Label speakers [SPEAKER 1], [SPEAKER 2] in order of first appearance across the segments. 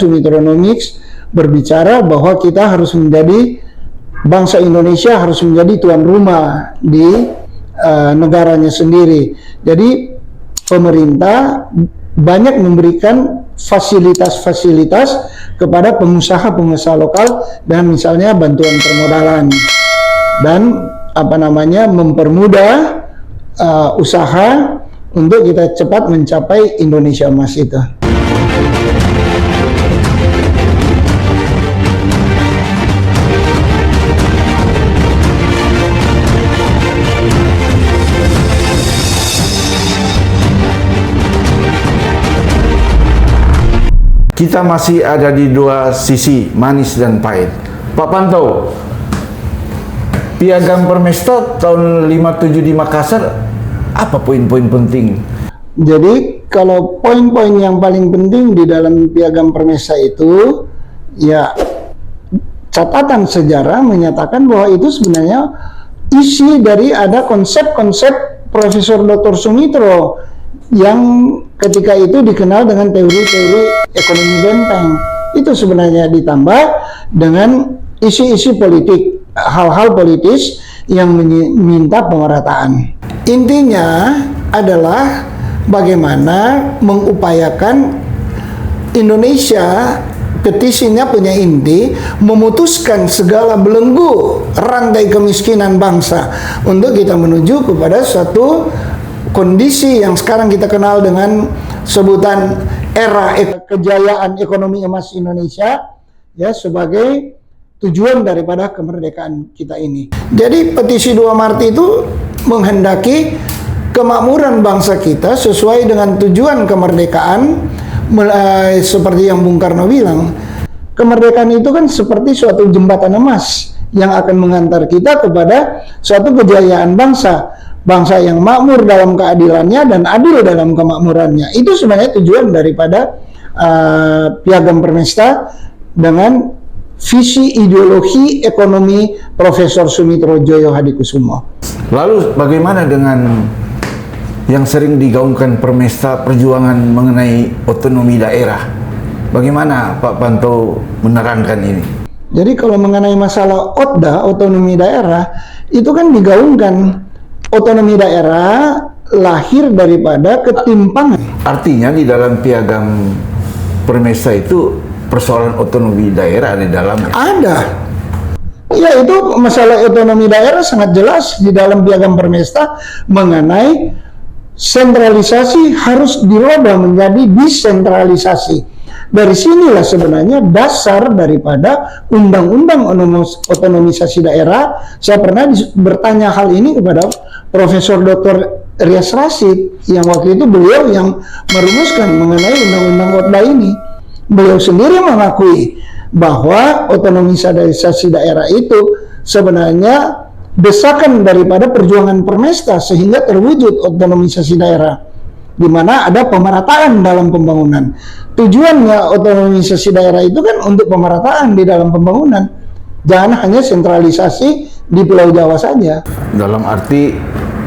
[SPEAKER 1] Sumitronomics berbicara bahwa kita harus menjadi, bangsa Indonesia harus menjadi tuan rumah di negaranya sendiri. Jadi pemerintah banyak memberikan fasilitas-fasilitas kepada pengusaha-pengusaha lokal, dan misalnya bantuan permodalan dan mempermudah usaha untuk kita cepat mencapai Indonesia Emas itu.
[SPEAKER 2] Kita masih ada di dua sisi, manis dan pahit. Pak Pantau, Piagam Permesta tahun 57 di Makassar, apa poin-poin penting?
[SPEAKER 1] Jadi kalau poin-poin yang paling penting di dalam Piagam Permesta itu, ya catatan sejarah menyatakan bahwa itu sebenarnya isi dari ada konsep-konsep Profesor Dr. Sumitro yang ketika itu dikenal dengan teori-teori ekonomi benteng. Itu sebenarnya ditambah dengan isi-isi politik, hal-hal politis yang meminta pemerataan. Intinya adalah bagaimana mengupayakan Indonesia, petisinya punya inti memutuskan segala belenggu rantai kemiskinan bangsa untuk kita menuju kepada suatu kondisi yang sekarang kita kenal dengan sebutan era kejayaan ekonomi emas Indonesia, ya, sebagai tujuan daripada kemerdekaan kita ini. Jadi petisi 2 Maret itu menghendaki kemakmuran bangsa kita sesuai dengan tujuan kemerdekaan, seperti yang Bung Karno bilang, kemerdekaan itu kan seperti suatu jembatan emas yang akan mengantar kita kepada suatu kejayaan bangsa. Bangsa yang makmur dalam keadilannya dan adil dalam kemakmurannya. Itu sebenarnya tujuan daripada Piagam Permesta dengan visi ideologi ekonomi Profesor Sumitro Joyo Hadikusumo.
[SPEAKER 2] Lalu bagaimana dengan yang sering digaungkan Permesta perjuangan mengenai otonomi daerah? Bagaimana Pak Pantau menerangkan ini?
[SPEAKER 1] Jadi kalau mengenai masalah OTDA, otonomi daerah, itu kan digaungkan. Otonomi daerah lahir daripada ketimpangan.
[SPEAKER 2] Artinya di dalam Piagam Permesta itu persoalan otonomi daerah ada di dalamnya?
[SPEAKER 1] Ada. Ya, itu masalah otonomi daerah sangat jelas di dalam Piagam Permesta mengenai sentralisasi harus dirubah menjadi desentralisasi. Dari sinilah sebenarnya dasar daripada Undang-Undang Otonomisasi Daerah. Saya pernah bertanya hal ini kepada Profesor Dr. Rias Rasid, yang waktu itu beliau yang merumuskan mengenai Undang-Undang OTDA ini. Beliau sendiri mengakui bahwa otonomisasi daerah itu sebenarnya desakan daripada perjuangan Permesta sehingga terwujud otonomisasi daerah, di mana ada pemerataan dalam pembangunan. Tujuannya otonomisasi daerah itu kan untuk pemerataan di dalam pembangunan, jangan hanya sentralisasi di Pulau Jawa saja.
[SPEAKER 2] Dalam arti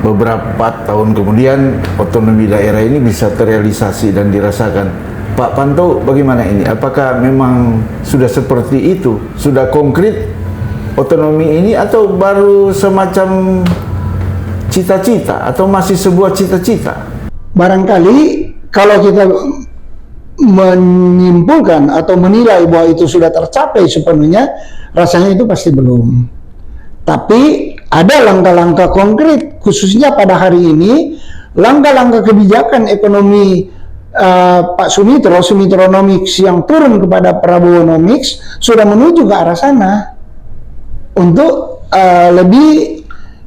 [SPEAKER 2] beberapa tahun kemudian otonomi daerah ini bisa terrealisasi dan dirasakan. Pak Pantau, bagaimana ini? Apakah memang sudah seperti itu? Sudah konkret otonomi ini atau baru semacam cita-cita atau masih sebuah cita-cita?
[SPEAKER 1] Barangkali kalau kita menyimpulkan atau menilai bahwa itu sudah tercapai sepenuhnya, rasanya itu pasti belum. Tapi ada langkah-langkah konkret, khususnya pada hari ini, langkah-langkah kebijakan ekonomi Pak Sumitronomics yang turun kepada Prabowonomics sudah menuju ke arah sana untuk lebih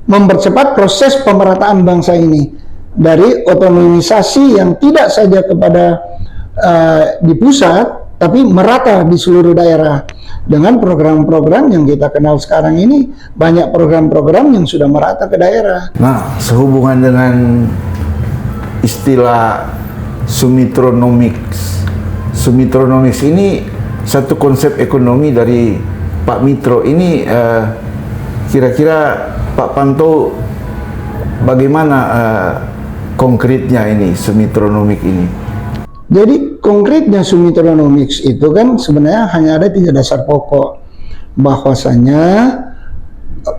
[SPEAKER 1] mempercepat proses pemerataan bangsa ini dari otonomisasi yang tidak saja kepada di pusat, tapi merata di seluruh daerah. Dengan program-program yang kita kenal sekarang ini, banyak program-program yang sudah merata ke daerah.
[SPEAKER 2] Nah, sehubungan dengan istilah Sumitronomics. Sumitronomics ini satu konsep ekonomi dari Pak Mitro. Ini kira-kira Pak Pantau bagaimana konkretnya ini Sumitronomics ini?
[SPEAKER 1] Jadi konkretnya Sumitronomics itu kan sebenarnya hanya ada 3 dasar pokok, bahwasanya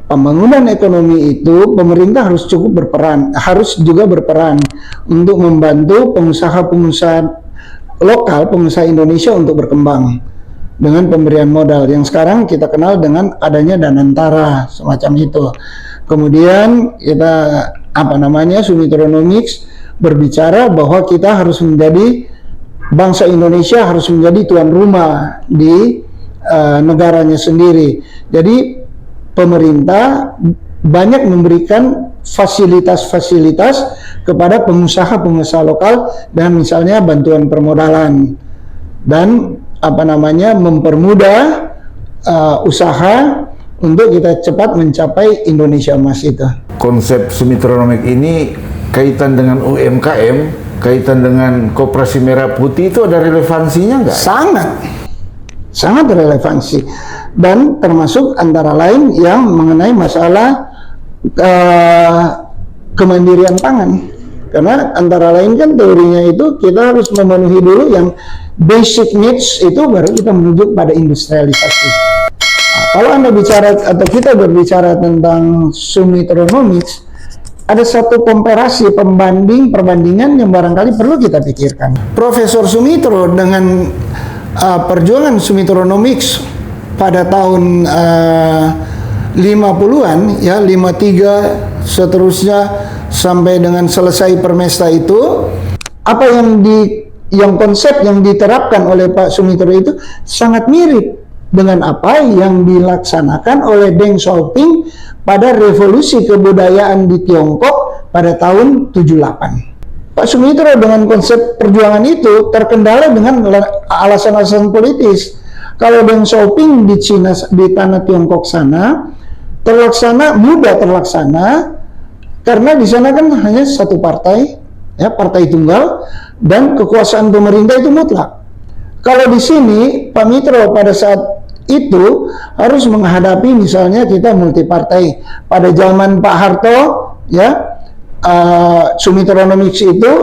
[SPEAKER 1] pembangunan ekonomi itu pemerintah harus juga berperan untuk membantu pengusaha-pengusaha lokal, pengusaha Indonesia untuk berkembang dengan pemberian modal yang sekarang kita kenal dengan adanya Danantara semacam itu. Kemudian kita Sumitronomics berbicara bahwa kita harus menjadi bangsa Indonesia harus menjadi tuan rumah di negaranya sendiri. Jadi pemerintah banyak memberikan fasilitas-fasilitas kepada pengusaha-pengusaha lokal dan misalnya bantuan permodalan dan mempermudah usaha untuk kita cepat mencapai Indonesia Emas itu.
[SPEAKER 2] Konsep Sumitronomics ini kaitan dengan UMKM, kaitan dengan Koperasi Merah Putih itu ada relevansinya nggak? Sangat relevansi, dan termasuk antara lain yang mengenai masalah kemandirian pangan, karena antara lain kan teorinya itu kita harus memenuhi dulu yang basic needs, itu baru kita menuju pada industrialisasi. Kalau Anda bicara atau kita berbicara tentang Sumitronomics, ada satu komparasi perbandingan yang barangkali perlu kita pikirkan. Profesor Sumitro dengan perjuangan Sumitronomics pada tahun 50-an ya, 53 seterusnya sampai dengan selesai Permesta itu, apa yang konsep yang diterapkan oleh Pak Sumitro itu sangat mirip dengan apa yang dilaksanakan oleh Deng Xiaoping pada revolusi kebudayaan di Tiongkok pada tahun 78. Pak Sumitro dengan konsep perjuangan itu terkendala dengan alasan-alasan politis. Kalau Deng Xiaoping di Cina, di tanah Tiongkok sana, mudah terlaksana karena di sana kan hanya satu partai, ya, partai tunggal, dan kekuasaan pemerintah itu mutlak. Kalau di sini Pak Mitro pada saat itu harus menghadapi misalnya kita multipartai. Pada zaman Pak Harto, ya, Sumitronomics itu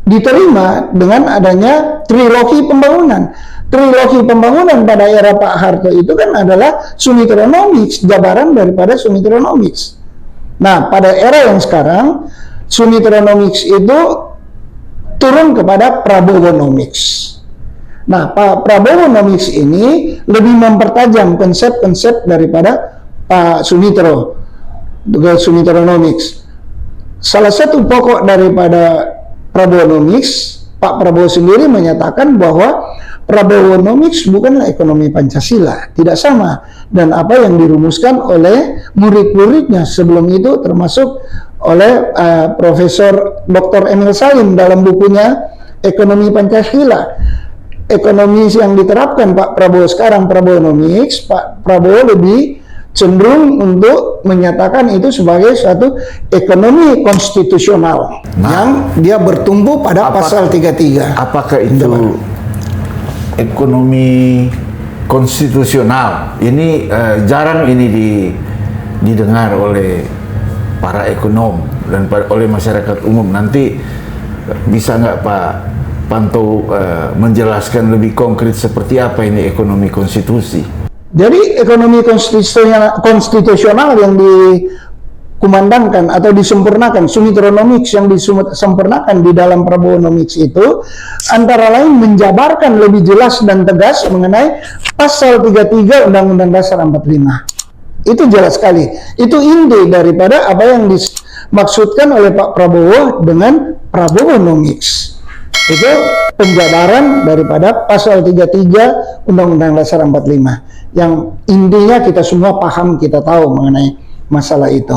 [SPEAKER 2] diterima dengan adanya trilogi pembangunan. Trilogi pembangunan pada era Pak Harto itu kan adalah Sumitronomics, jabaran daripada Sumitronomics. Nah, pada era yang sekarang Sumitronomics itu turun kepada Prabowonomics. Nah, Pak Prabowonomics ini lebih mempertajam konsep-konsep daripada Pak Sumitro, Sumitronomics. Salah satu pokok daripada Prabowonomics, Pak Prabowo sendiri menyatakan bahwa Prabowonomics bukanlah ekonomi Pancasila, tidak sama. Dan apa yang dirumuskan oleh murid-muridnya sebelum itu termasuk oleh Profesor Dr. Emil Salim dalam bukunya Ekonomi Pancasila. Ekonomi yang diterapkan Pak Prabowo sekarang, Prabowonomics, Pak Prabowo lebih cenderung untuk menyatakan itu sebagai suatu ekonomi konstitusional yang dia bertumbuh pada pasal 33. Apakah itu ekonomi konstitusional? Ini jarang ini didengar oleh para ekonom dan oleh masyarakat umum. Nanti bisa nggak Pak Panto menjelaskan lebih konkret seperti apa ini ekonomi konstitusi?
[SPEAKER 1] Jadi ekonomi konstitusional yang dikumandangkan atau disempurnakan, Sumitronomics yang disempurnakan di dalam Prabowonomics itu antara lain menjabarkan lebih jelas dan tegas mengenai pasal 33 Undang-Undang Dasar 45. Itu jelas sekali. Itu inti daripada apa yang dimaksudkan oleh Pak Prabowo dengan Prabowonomics. Itu penjabaran daripada pasal 33 Undang-Undang Dasar 45 yang intinya kita semua paham, kita tahu mengenai masalah itu.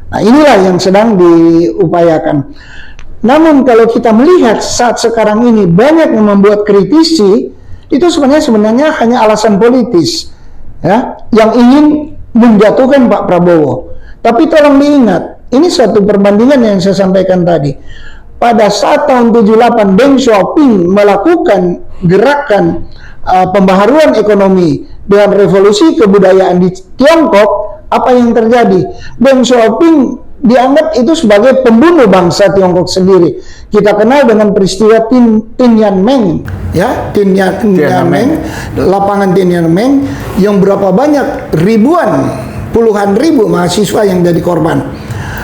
[SPEAKER 1] Nah, inilah yang sedang diupayakan. Namun kalau kita melihat saat sekarang ini banyak yang membuat kritisi, itu sebenarnya hanya alasan politis, ya, yang ingin menjatuhkan Pak Prabowo. Tapi tolong diingat, ini satu perbandingan yang saya sampaikan tadi. Pada saat tahun 78 Deng Xiaoping melakukan gerakan pembaharuan ekonomi dengan revolusi kebudayaan di Tiongkok, apa yang terjadi? Deng Xiaoping dianggap itu sebagai pembunuh bangsa Tiongkok sendiri. Kita kenal dengan peristiwa Tiananmen, ya, Tiananmen, lapangan Tiananmen yang berapa banyak ribuan, puluhan ribu mahasiswa yang jadi korban.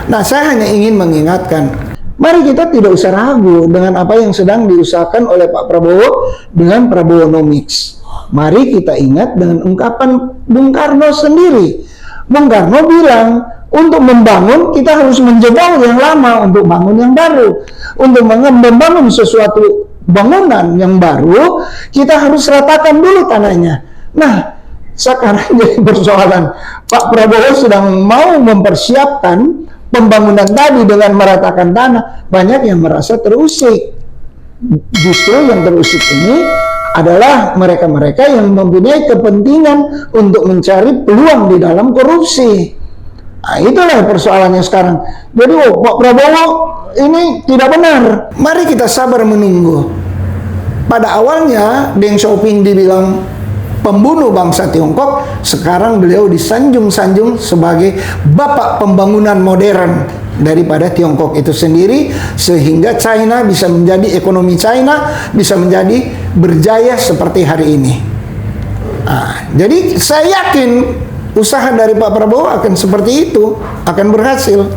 [SPEAKER 1] Nah, saya hanya ingin mengingatkan, mari kita tidak usah ragu dengan apa yang sedang diusahakan oleh Pak Prabowo dengan Prabowonomics. Mari kita ingat dengan ungkapan Bung Karno sendiri. Bung Karno bilang, untuk membangun kita harus menjebol yang lama untuk bangun yang baru. Untuk membangun sesuatu bangunan yang baru, kita harus ratakan dulu tanahnya. Nah, sekarang jadi persoalan, Pak Prabowo sedang mau mempersiapkan pembangunan tadi dengan meratakan tanah. Banyak yang merasa terusik. Justru yang terusik ini adalah mereka-mereka yang mempunyai kepentingan untuk mencari peluang di dalam korupsi. Nah, itulah persoalannya sekarang. Jadi Pak Prabowo ini tidak benar. Mari kita sabar menunggu. Pada awalnya Deng Xiaoping dibilang pembunuh bangsa Tiongkok, sekarang beliau disanjung-sanjung sebagai bapak pembangunan modern daripada Tiongkok itu sendiri, sehingga China bisa menjadi, ekonomi China bisa menjadi berjaya seperti hari ini. Nah, jadi saya yakin usaha dari Pak Prabowo akan seperti itu, akan berhasil.